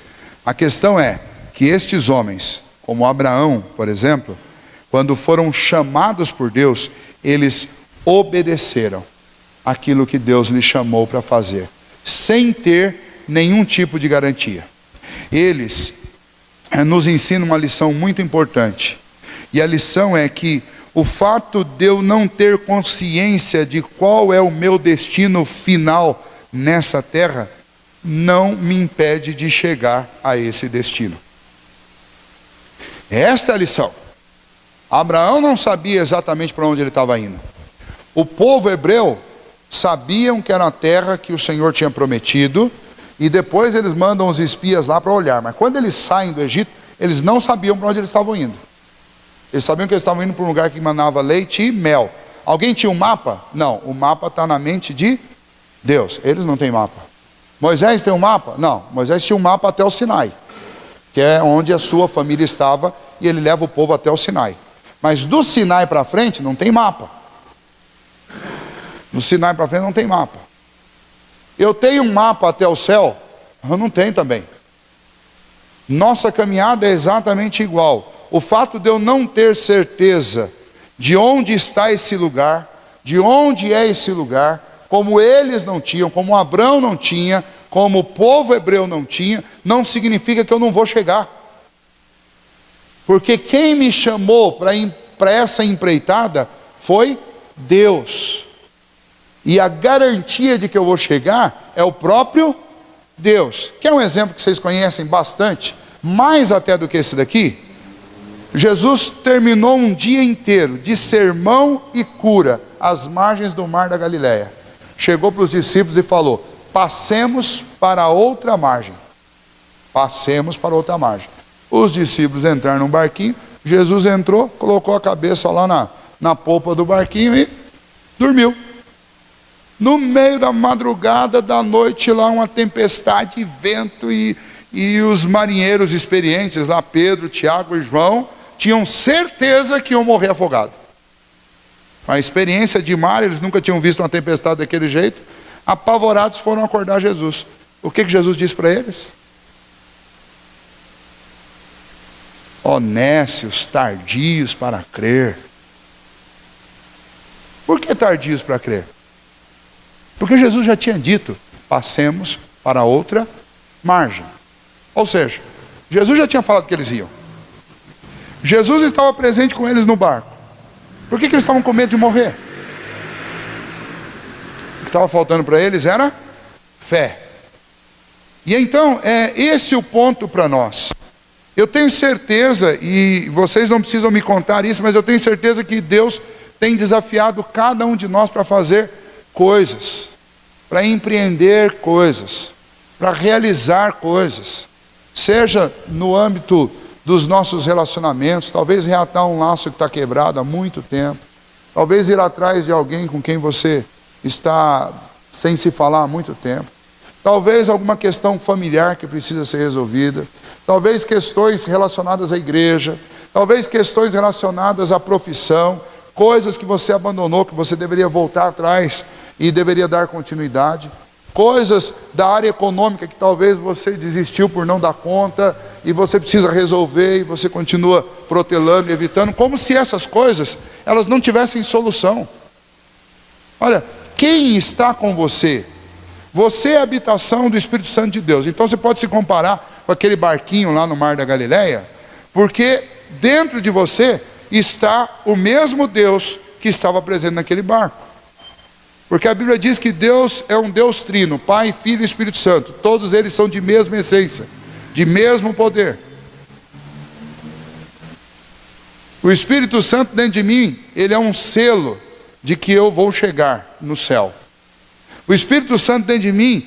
A questão é que estes homens, como Abraão, por exemplo, quando foram chamados por Deus, eles obedeceram aquilo que Deus lhes chamou para fazer, sem ter nenhum tipo de garantia. Eles nos ensinam uma lição muito importante, e a lição é que o fato de eu não ter consciência de qual é o meu destino final nessa terra, não me impede de chegar a esse destino. Esta é a lição. Abraão não sabia exatamente para onde ele estava indo. O povo hebreu sabiam que era a terra que o Senhor tinha prometido, e depois eles mandam os espias lá para olhar. Mas quando eles saem do Egito, eles não sabiam para onde eles estavam indo. Eles sabiam que eles estavam indo para um lugar que manava leite e mel. Alguém tinha um mapa? Não, o mapa está na mente de Deus. Eles não têm mapa. Moisés tem um mapa? Não, Moisés tinha um mapa até o Sinai, que é onde a sua família estava, e ele leva o povo até o Sinai. Mas do Sinai para frente não tem mapa. Do Sinai para frente não tem mapa. Eu tenho um mapa até o céu? Eu não tenho também. Nossa caminhada é exatamente igual. O fato de eu não ter certeza de onde está esse lugar, de onde é esse lugar, como eles não tinham, como Abraão não tinha, como o povo hebreu não tinha, não significa que eu não vou chegar. Porque quem me chamou para essa empreitada foi Deus. E a garantia de que eu vou chegar é o próprio Deus. Quer um exemplo que vocês conhecem bastante, mais até do que esse daqui? Jesus terminou um dia inteiro de sermão e cura às margens do mar da Galileia. Chegou para os discípulos e falou: passemos para outra margem. Passemos para outra margem. Os discípulos entraram num barquinho, Jesus entrou, colocou a cabeça lá na polpa do barquinho e dormiu. No meio da madrugada, da noite lá, uma tempestade, vento, e os marinheiros experientes lá, Pedro, Tiago e João, tinham certeza que iam morrer afogados. A experiência de mar, eles nunca tinham visto uma tempestade daquele jeito. Apavorados, foram acordar Jesus. O que Jesus disse para eles? Ó nécios, tardios para crer. Por que tardios para crer? Porque Jesus já tinha dito: passemos para outra margem. Ou seja, Jesus já tinha falado que eles iam. Jesus estava presente com eles no barco. Por que eles estavam com medo de morrer? O que estava faltando para eles era fé. E então, é esse o ponto para nós. Eu tenho certeza, e vocês não precisam me contar isso, mas eu tenho certeza que Deus tem desafiado cada um de nós para fazer coisas. para empreender coisas, para realizar coisas, seja no âmbito dos nossos relacionamentos, talvez reatar um laço que está quebrado há muito tempo, talvez ir atrás de alguém com quem você está sem se falar há muito tempo, talvez alguma questão familiar que precisa ser resolvida, talvez questões relacionadas à igreja, talvez questões relacionadas à profissão, coisas que você abandonou, que você deveria voltar atrás e deveria dar continuidade, coisas da área econômica que talvez você desistiu por não dar conta e você precisa resolver e você continua protelando e evitando, como se essas coisas, elas não tivessem solução. Olha, quem está com você? Você é a habitação do Espírito Santo de Deus. Então você pode se comparar com aquele barquinho lá no Mar da Galileia, porque dentro de você está o mesmo Deus que estava presente naquele barco. Porque a Bíblia diz que Deus é um Deus trino, Pai, Filho e Espírito Santo. Todos eles são de mesma essência, de mesmo poder. O Espírito Santo dentro de mim, ele é um selo de que eu vou chegar no céu. O Espírito Santo dentro de mim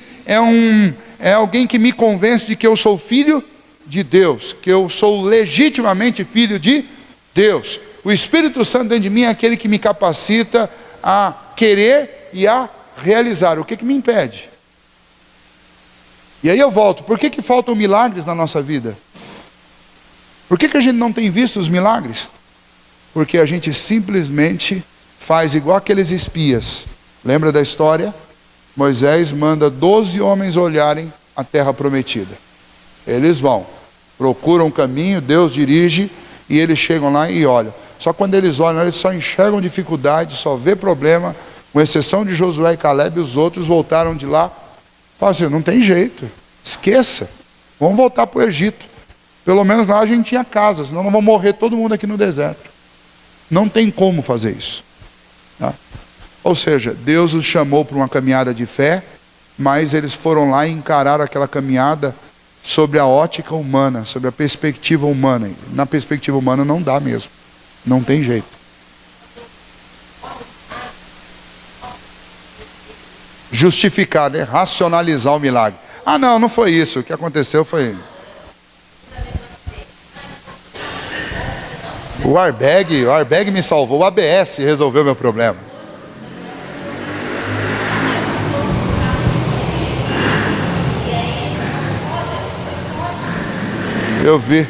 é alguém que me convence de que eu sou filho de Deus, que eu sou legitimamente filho de Deus. O Espírito Santo dentro de mim é aquele que me capacita a querer e a realizar. O que me impede? E aí eu volto. Por que faltam milagres na nossa vida? Por que a gente não tem visto os milagres? Porque a gente simplesmente faz igual aqueles espias. Lembra da história? Moisés manda 12 homens olharem a terra prometida. Eles vão, procuram um caminho, Deus dirige, e eles chegam lá e olham. Só quando eles olham, eles só enxergam dificuldade, só vê problema, com exceção de Josué e Caleb, os outros voltaram de lá. Falam assim, não tem jeito, esqueça, vamos voltar para o Egito. Pelo menos lá a gente tinha casa, senão nós vamos morrer todo mundo aqui no deserto. Não tem como fazer isso. Tá? Ou seja, Deus os chamou para uma caminhada de fé, mas eles foram lá e encararam aquela caminhada sobre a ótica humana, sobre a perspectiva humana. Na perspectiva humana não dá mesmo, não tem jeito. Justificar, né? Racionalizar o milagre. Ah não, não foi isso, o que aconteceu foi... O airbag me salvou, o ABS resolveu meu problema. Eu vi.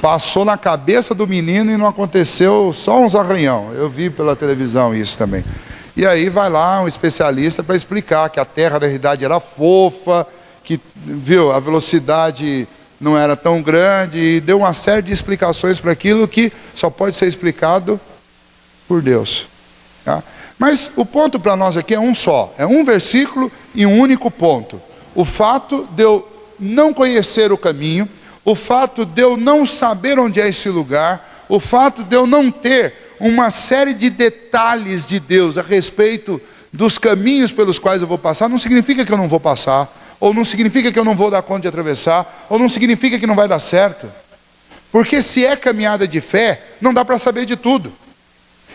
Passou na cabeça do menino e não aconteceu, só uns arranhão. Eu vi pela televisão isso também. E aí vai lá um especialista para explicar que a terra da realidade era fofa, que viu, a velocidade não era tão grande, e deu uma série de explicações para aquilo que só pode ser explicado por Deus. Tá? Mas o ponto para nós aqui é um só, é um versículo e um único ponto. O fato de eu não conhecer o caminho, o fato de eu não saber onde é esse lugar, o fato de eu não ter uma série de detalhes de Deus a respeito dos caminhos pelos quais eu vou passar, não significa que eu não vou passar, ou não significa que eu não vou dar conta de atravessar, ou não significa que não vai dar certo. Porque se é caminhada de fé, não dá para saber de tudo.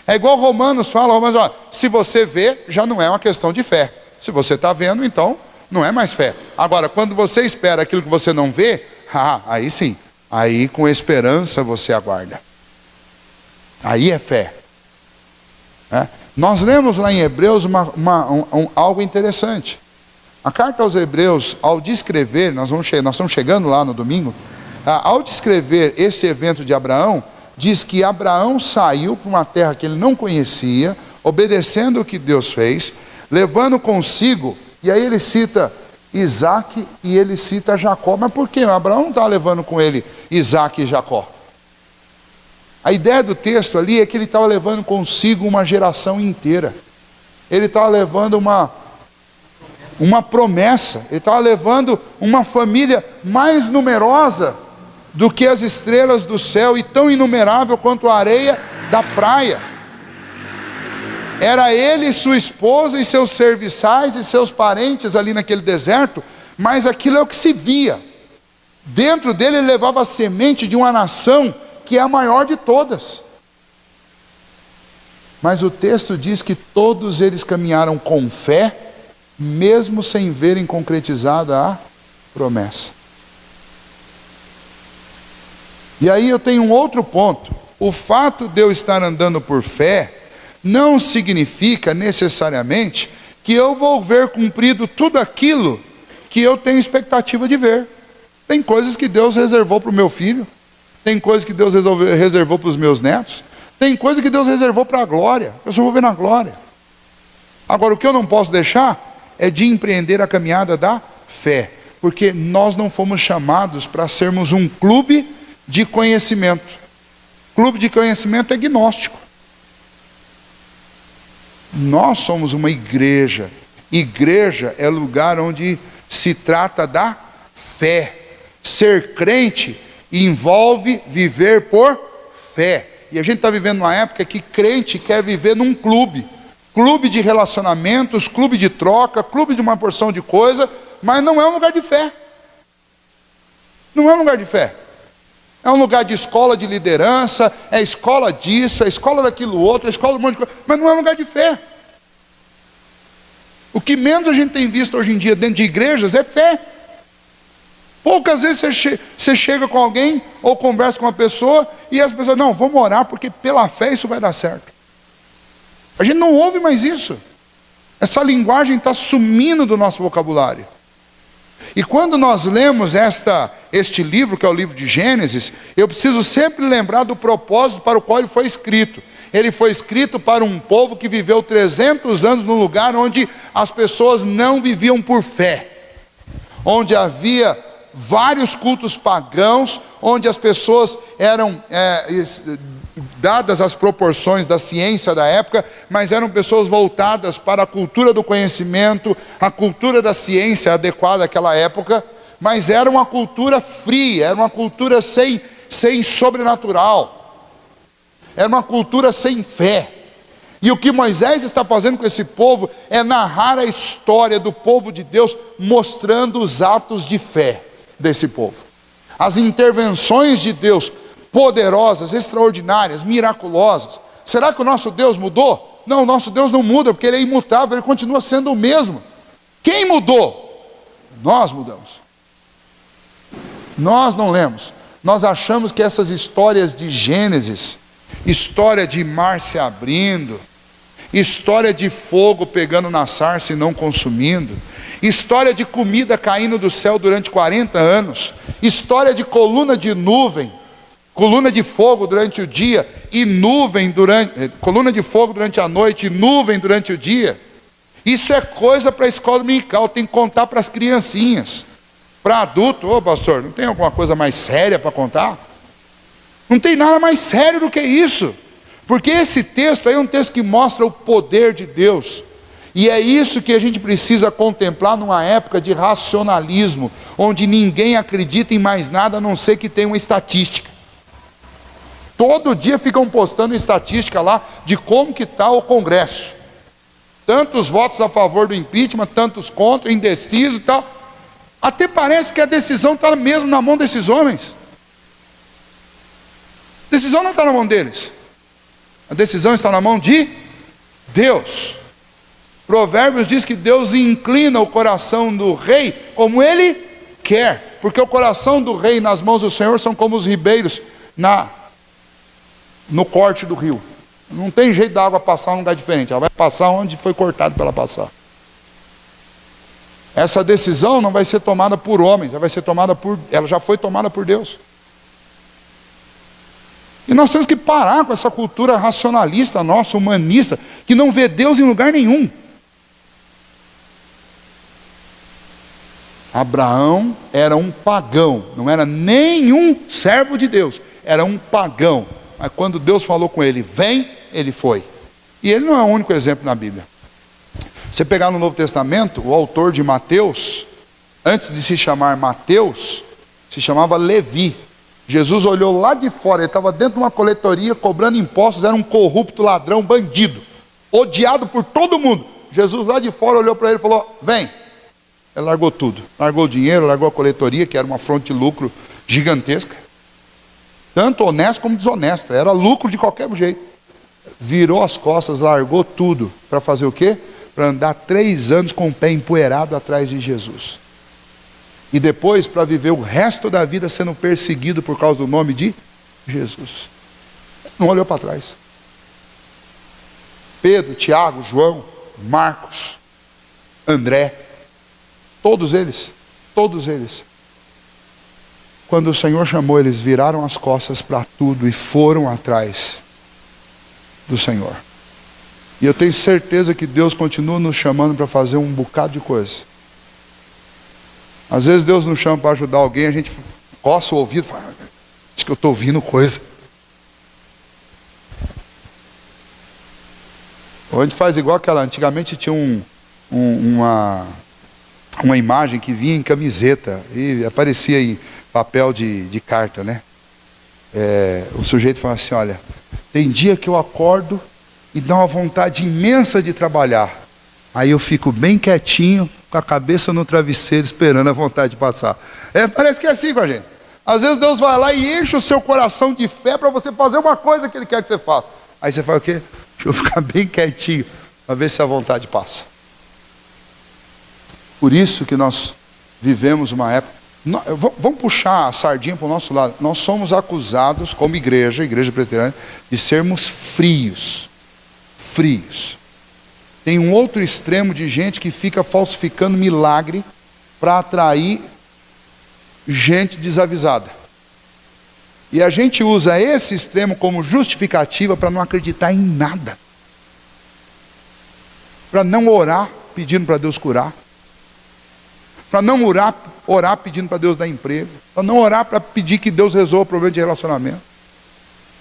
É igual Romanos fala, ó, se você vê, já não é uma questão de fé. Se você está vendo, então não é mais fé. Agora, quando você espera aquilo que você não vê, aí sim, aí com esperança você aguarda. Aí é fé. Nós lemos lá em Hebreus algo interessante. A carta aos Hebreus, ao descrever, nós estamos chegando lá no domingo, ao descrever esse evento de Abraão, diz que Abraão saiu para uma terra que ele não conhecia, obedecendo o que Deus fez, levando consigo, e aí ele cita Isaac e ele cita Jacó. Mas por que? Abraão não está levando com ele Isaac e Jacó. A ideia do texto ali é que ele estava levando consigo uma geração inteira. Ele estava levando uma promessa. Ele estava levando uma família mais numerosa do que as estrelas do céu e tão inumerável quanto a areia da praia. Era ele, sua esposa e seus serviçais e seus parentes ali naquele deserto, mas aquilo é o que se via. Dentro dele ele levava a semente de uma nação que é a maior de todas. Mas o texto diz que todos eles caminharam com fé, mesmo sem verem concretizada a promessa. E aí eu tenho um outro ponto. O fato de eu estar andando por fé não significa necessariamente que eu vou ver cumprido tudo aquilo que eu tenho expectativa de ver. Tem coisas que Deus reservou para o meu filho, tem coisas que Deus reservou para os meus netos, tem coisas que Deus reservou para a glória. Eu só vou ver na glória. Agora, o que eu não posso deixar é de empreender a caminhada da fé, porque nós não fomos chamados para sermos um clube de conhecimento. Clube de conhecimento é gnóstico. Nós somos uma igreja. Igreja é lugar onde se trata da fé. Ser crente envolve viver por fé. E a gente está vivendo uma época que crente quer viver num clube. Clube de relacionamentos, clube de troca, clube de uma porção de coisa, mas não é um lugar de fé. Não é um lugar de fé. É um lugar de escola de liderança, é escola disso, é escola daquilo outro, é escola de um monte de coisa, mas não é um lugar de fé. O que menos a gente tem visto hoje em dia dentro de igrejas é fé. Poucas vezes você chega com alguém ou conversa com uma pessoa e as pessoas, não, vamos orar porque pela fé isso vai dar certo. A gente não ouve mais isso. Essa linguagem está sumindo do nosso vocabulário. E quando nós lemos este livro, que é o livro de Gênesis, eu preciso sempre lembrar do propósito para o qual ele foi escrito. Ele foi escrito para um povo que viveu 300 anos num lugar onde as pessoas não viviam por fé. Onde havia vários cultos pagãos, onde as pessoas eram dadas as proporções da ciência da época, mas eram pessoas voltadas para a cultura do conhecimento, a cultura da ciência adequada àquela época, mas era uma cultura fria, era uma cultura sem sobrenatural, era uma cultura sem fé. E o que Moisés está fazendo com esse povo é narrar a história do povo de Deus, mostrando os atos de fé desse povo, as intervenções de Deus, poderosas, extraordinárias, miraculosas. Será que o nosso Deus mudou? Não, o nosso Deus não muda, porque Ele é imutável, Ele continua sendo o mesmo. Quem mudou? Nós mudamos. Nós não lemos. Nós achamos que essas histórias de Gênesis, história de mar se abrindo, história de fogo pegando na sarça e não consumindo, história de comida caindo do céu durante 40 anos, história de coluna de nuvem, coluna de fogo durante o dia e coluna de fogo durante a noite e nuvem durante o dia. Isso é coisa para a escola dominical, tem que contar para as criancinhas. Para adulto, pastor, não tem alguma coisa mais séria para contar? Não tem nada mais sério do que isso. Porque esse texto aí é um texto que mostra o poder de Deus. E é isso que a gente precisa contemplar numa época de racionalismo, onde ninguém acredita em mais nada a não ser que tenha uma estatística. Todo dia ficam postando estatística lá de como que está o Congresso. Tantos votos a favor do impeachment, tantos contra, indeciso e tal. Até parece que a decisão está mesmo na mão desses homens. A decisão não está na mão deles. A decisão está na mão de Deus. Provérbios diz que Deus inclina o coração do rei como ele quer. Porque o coração do rei nas mãos do Senhor são como os ribeiros no corte do rio. Não tem jeito da água passar em um lugar diferente. Ela vai passar onde foi cortado para ela passar. Essa decisão não vai ser tomada por homens, ela já foi tomada por Deus. E nós temos que parar com essa cultura racionalista nossa, humanista, que não vê Deus em lugar nenhum. Abraão era um pagão, não era nenhum servo de Deus, era um pagão. Mas quando Deus falou com ele, vem, ele foi. E ele não é o único exemplo na Bíblia. Você pegar no Novo Testamento, o autor de Mateus, antes de se chamar Mateus, se chamava Levi. Jesus olhou lá de fora, ele estava dentro de uma coletoria, cobrando impostos, era um corrupto, ladrão, bandido, odiado por todo mundo. Jesus lá de fora olhou para ele e falou, vem. Ele largou tudo, largou o dinheiro, largou a coletoria, que era uma fonte de lucro gigantesca. Tanto honesto como desonesto, era lucro de qualquer jeito. virou as costas, largou tudo. Para fazer o quê? Para andar 3 anos com o pé empoeirado atrás de Jesus. E depois para viver o resto da vida sendo perseguido por causa do nome de Jesus. Não olhou para trás. Pedro, Tiago, João, Marcos, André, todos eles. Quando o Senhor chamou, eles viraram as costas para tudo e foram atrás do Senhor. E eu tenho certeza que Deus continua nos chamando para fazer um bocado de coisa. Às vezes Deus nos chama para ajudar alguém, a gente coça o ouvido e fala, acho que eu estou ouvindo coisa. Ou a gente faz igual aquela, antigamente tinha uma imagem que vinha em camiseta e aparecia em papel de carta, né? O sujeito fala assim, olha, tem dia que eu acordo e dá uma vontade imensa de trabalhar. Aí eu fico bem quietinho, com a cabeça no travesseiro, esperando a vontade de passar. Parece que é assim com a gente. Às vezes Deus vai lá e enche o seu coração de fé para você fazer uma coisa que Ele quer que você faça. Aí você faz o quê? Deixa eu ficar bem quietinho, para ver se a vontade passa. Por isso que nós vivemos uma época... Vamos puxar a sardinha para o nosso lado. Nós somos acusados, como igreja presbiteriana, de sermos frios. Tem um outro extremo de gente que fica falsificando milagre para atrair gente desavisada. E a gente usa esse extremo como justificativa para não acreditar em nada. Para não orar pedindo para Deus curar. Para não orar pedindo para Deus dar emprego. Para não orar para pedir que Deus resolva o problema de relacionamento.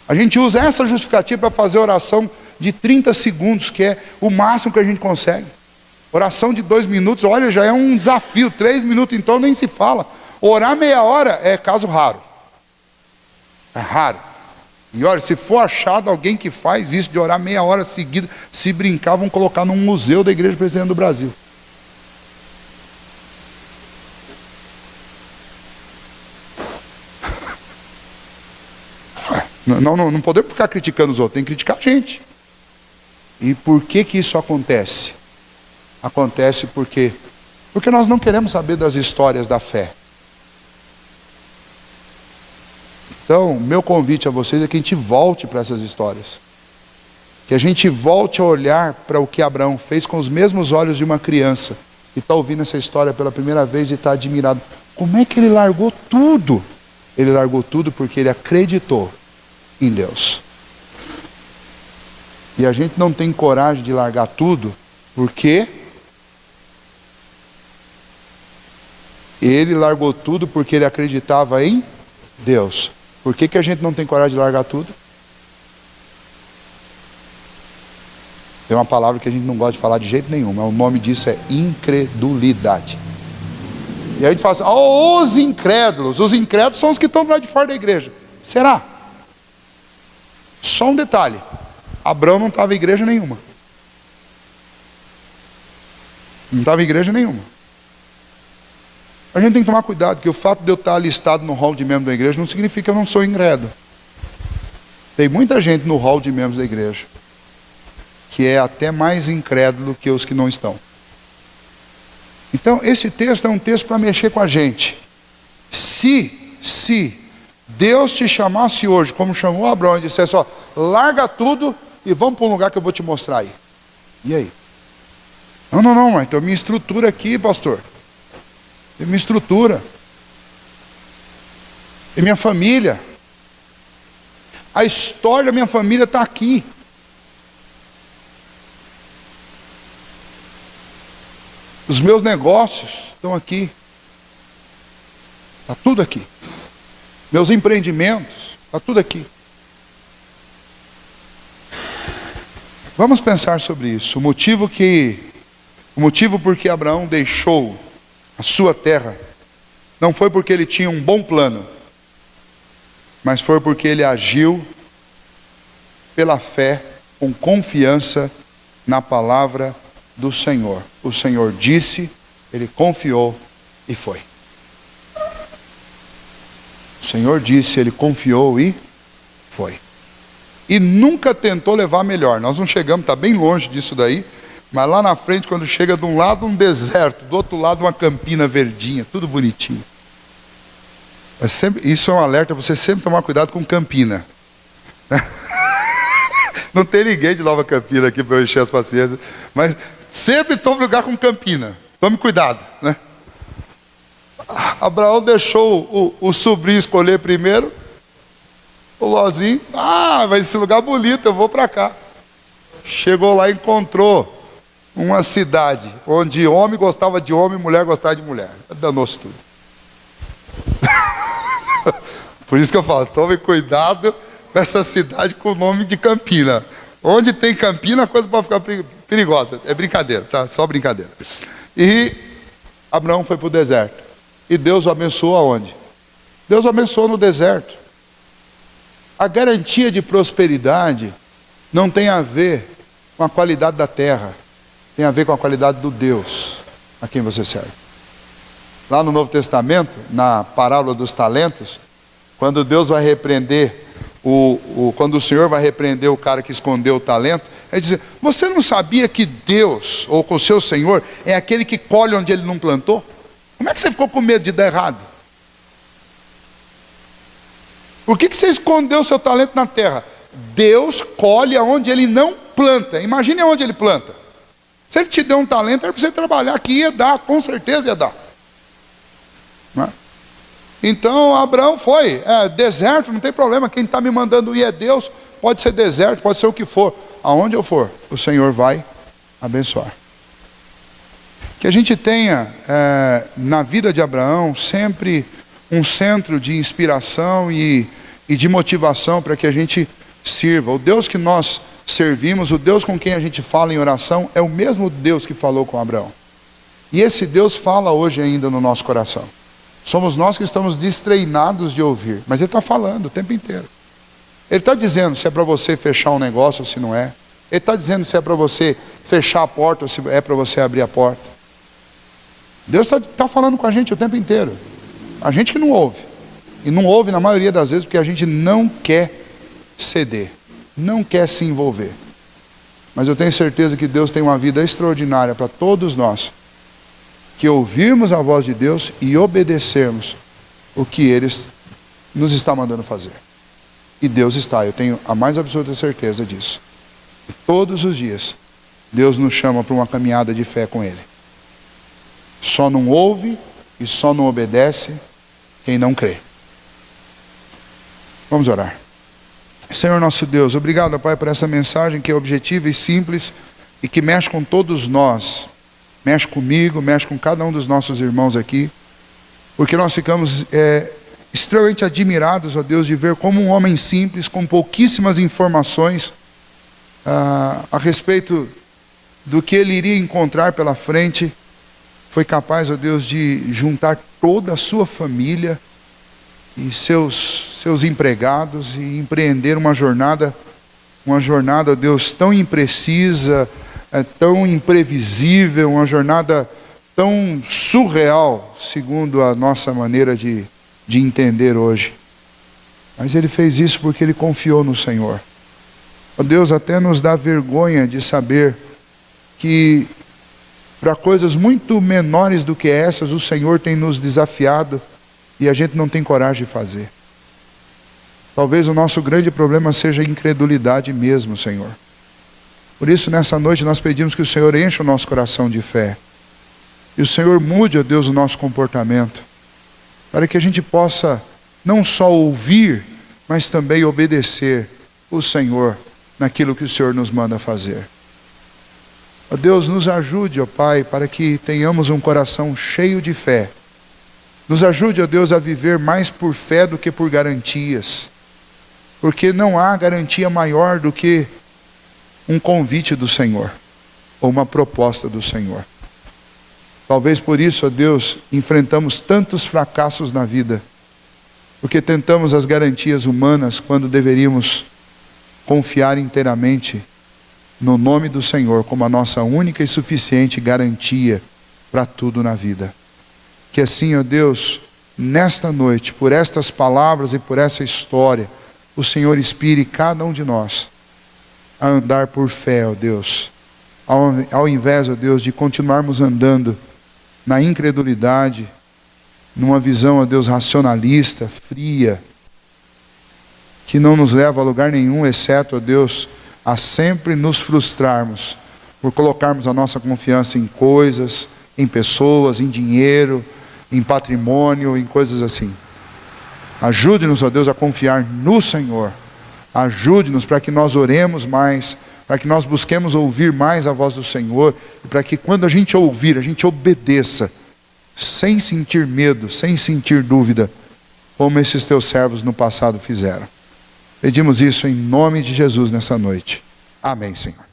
A gente usa essa justificativa para fazer oração de 30 segundos, que é o máximo que a gente consegue. Oração de 2 minutos, olha, já é um desafio. 3 minutos então nem se fala. Orar meia hora é caso raro. É raro. E olha, se for achado alguém que faz isso de orar meia hora seguida, se brincar, vão colocar num museu da Igreja Presbiteriana do Brasil. Não podemos ficar criticando os outros, tem que criticar a gente. E por que isso acontece? Acontece porque nós não queremos saber das histórias da fé. Então, meu convite a vocês é que a gente volte para essas histórias. Que a gente volte a olhar para o que Abraão fez com os mesmos olhos de uma criança. Que está ouvindo essa história pela primeira vez e está admirado. Como é que ele largou tudo? Ele largou tudo porque ele acreditou em Deus. E a gente não tem coragem de largar tudo porque ele largou tudo porque ele acreditava em Deus. Por que a gente não tem coragem de largar tudo? Tem uma palavra que a gente não gosta de falar de jeito nenhum, mas o nome disso é incredulidade. E aí a gente fala assim, os incrédulos são os que estão do lado de fora da igreja. Será? Só um detalhe, Abraão não estava em igreja nenhuma. Não estava em igreja nenhuma. A gente tem que tomar cuidado, porque o fato de eu estar listado no hall de membros da igreja não significa que eu não sou incrédulo. Tem muita gente no hall de membros da igreja que é até mais incrédulo que os que não estão. Então, esse texto é um texto para mexer com a gente. Se Deus te chamasse hoje, como chamou Abraão, e dissesse, larga tudo e vamos para um lugar que eu vou te mostrar aí. E aí? Não, mas tem minha estrutura aqui, pastor. Tem minha estrutura. Tem minha família. A história da minha família está aqui. Os meus negócios estão aqui. Está tudo aqui. Meus empreendimentos, está tudo aqui. Vamos pensar sobre isso. O motivo por que Abraão deixou a sua terra não foi porque ele tinha um bom plano, mas foi porque ele agiu pela fé, com confiança na palavra do Senhor. O Senhor disse, ele confiou e foi. O Senhor disse, ele confiou e foi. e nunca tentou levar melhor. Nós não chegamos, está bem longe disso daí, mas lá na frente, quando chega de um lado um deserto, do outro lado uma campina verdinha, tudo bonitinho. Isso é um alerta para você sempre tomar cuidado com campina. Não tem ninguém de Nova Campina aqui para eu encher as paciências, mas sempre tome lugar com campina. Tome cuidado, né? Abraão deixou o sobrinho escolher primeiro. O Lozinho, mas esse lugar bonito, eu vou para cá. Chegou lá e encontrou uma cidade onde homem gostava de homem, mulher gostava de mulher. Danou-se tudo. Por isso que eu falo, tome cuidado com essa cidade com o nome de Campina. Onde tem Campina, a coisa pode ficar perigosa. É brincadeira, tá? Só brincadeira. E Abraão foi para o deserto. E Deus o abençoou aonde? Deus o abençoou no deserto. A garantia de prosperidade não tem a ver com a qualidade da terra. Tem a ver com a qualidade do Deus a quem você serve. Lá no Novo Testamento, na parábola dos talentos, quando Deus vai repreender, quando o Senhor vai repreender o cara que escondeu o talento, ele diz: você não sabia que Deus, ou com o seu Senhor, é aquele que colhe onde ele não plantou? Como é que você ficou com medo de dar errado? Por que você escondeu o seu talento na terra? Deus colhe aonde ele não planta. Imagine onde ele planta. Se ele te deu um talento, era para você trabalhar aqui, ia dar, com certeza ia dar. Não é? Então Abraão foi, deserto, não tem problema, quem está me mandando ir é Deus, pode ser deserto, pode ser o que for, aonde eu for, o Senhor vai abençoar. Que a gente tenha na vida de Abraão sempre um centro de inspiração e de motivação para que a gente sirva. O Deus que nós servimos, o Deus com quem a gente fala em oração, é o mesmo Deus que falou com Abraão. E esse Deus fala hoje ainda no nosso coração. Somos nós que estamos destreinados de ouvir, mas Ele está falando o tempo inteiro. Ele está dizendo se é para você fechar um negócio ou se não é. Ele está dizendo se é para você fechar a porta ou se é para você abrir a porta. Deus está falando com a gente o tempo inteiro. A gente que não ouve. E não ouve na maioria das vezes porque a gente não quer ceder, não quer se envolver. Mas eu tenho certeza que Deus tem uma vida extraordinária para todos nós, que ouvirmos a voz de Deus e obedecermos o que Ele nos está mandando fazer. E Deus está, eu tenho a mais absoluta certeza disso. E todos os dias, Deus nos chama para uma caminhada de fé com Ele. Só não ouve e só não obedece quem não crê. Vamos orar. Senhor nosso Deus, obrigado, Pai, por essa mensagem que é objetiva e simples e que mexe com todos nós. Mexe comigo, mexe com cada um dos nossos irmãos aqui, porque nós ficamos extremamente admirados, ó Deus, de ver como um homem simples, com pouquíssimas informações a respeito do que ele iria encontrar pela frente, foi capaz, ó Deus, de juntar toda a sua família e seus empregados e empreender uma jornada, ó Deus, tão imprecisa, tão imprevisível, uma jornada tão surreal, segundo a nossa maneira de entender hoje. Mas ele fez isso porque ele confiou no Senhor. Ó Deus, até nos dá vergonha de saber que para coisas muito menores do que essas, o Senhor tem nos desafiado e a gente não tem coragem de fazer. Talvez o nosso grande problema seja a incredulidade mesmo, Senhor. Por isso, nessa noite, nós pedimos que o Senhor encha o nosso coração de fé. E o Senhor mude, ó Deus, o nosso comportamento. Para que a gente possa não só ouvir, mas também obedecer o Senhor naquilo que o Senhor nos manda fazer. Ó Deus, nos ajude, ó Pai, para que tenhamos um coração cheio de fé. Nos ajude, ó Deus, a viver mais por fé do que por garantias. Porque não há garantia maior do que um convite do Senhor, ou uma proposta do Senhor. Talvez por isso, ó Deus, enfrentamos tantos fracassos na vida, porque tentamos as garantias humanas quando deveríamos confiar inteiramente no nome do Senhor como a nossa única e suficiente garantia para tudo na vida. Que assim, ó Deus, nesta noite, por estas palavras e por essa história, o Senhor inspire cada um de nós a andar por fé, ó Deus. Ao invés, ó Deus, de continuarmos andando na incredulidade, numa visão, ó Deus, racionalista, fria, que não nos leva a lugar nenhum, exceto, ó Deus, a sempre nos frustrarmos por colocarmos a nossa confiança em coisas, em pessoas, em dinheiro, em patrimônio, em coisas assim. Ajude-nos, ó Deus, a confiar no Senhor. Ajude-nos para que nós oremos mais, para que nós busquemos ouvir mais a voz do Senhor, e para que quando a gente ouvir, a gente obedeça, sem sentir medo, sem sentir dúvida, como esses teus servos no passado fizeram. Pedimos isso em nome de Jesus nessa noite. Amém, Senhor.